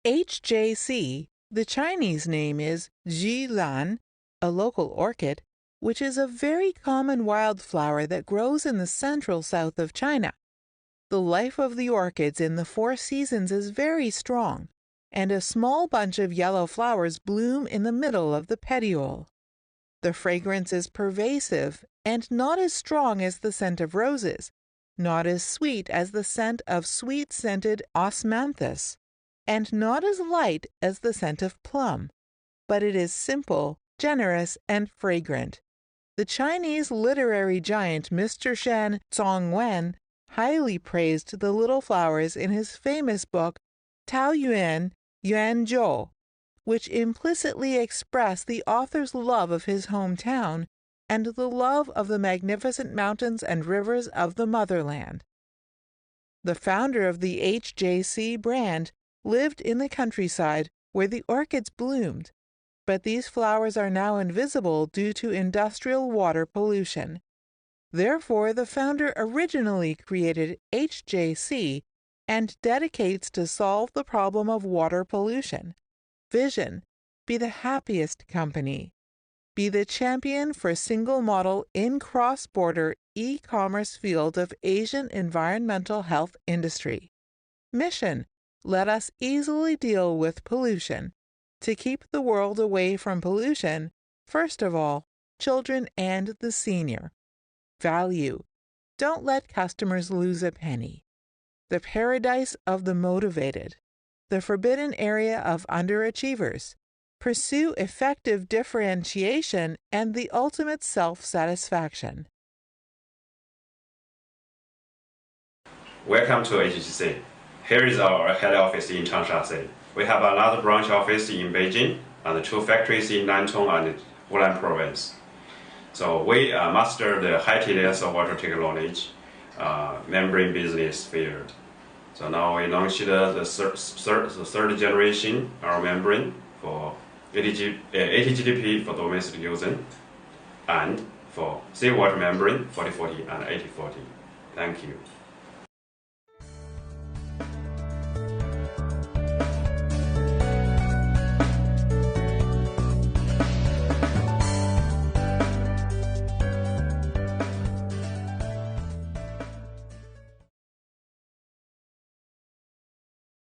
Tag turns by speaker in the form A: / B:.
A: HJC, the Chinese name is Zhilan, a local orchid, which is a very common wildflower that grows in the central south of China. The life of the orchids in the 4 seasons is very strong, and a small bunch of yellow flowers bloom in the middle of the petiole. The fragrance is pervasive and not as strong as the scent of roses, not as sweet as the scent of sweet-scented osmanthus, and not as light as the scent of plum, but it is simple, generous, and fragrant. The Chinese literary giant Mr. Shan Zhongwen highly praised the little flowers in his famous book Taoyuan Yuanzhou, which implicitly expressed the author's love of his hometown and the love of the magnificent mountains and rivers of the motherland. The founder of the HJC brand lived in the countryside where the orchids bloomed, but these flowers are now invisible due to industrial water pollution. Therefore, the founder originally created HJC and dedicates to solve the problem of water pollution. Vision: be the happiest company. Be the champion for single model in cross-border e-commerce field of Asian environmental health industry. Mission: let us easily deal with pollution. To keep the world away from pollution, first of all, children and the senior. Value: don't let customers lose a penny. The paradise of the motivated. The forbidden area of underachievers. Pursue effective differentiation and the ultimate self-satisfaction.
B: Welcome to HJC. Here is our head office in Changsha. We have another branch office in Beijing and 2 factories in Nantong and Wuhan province. So we master the high TDS water technology, membrane business field. So now we launched the third generation our membrane for 80 GDP for domestic use and for seawater membrane 4040 and 8040. Thank you.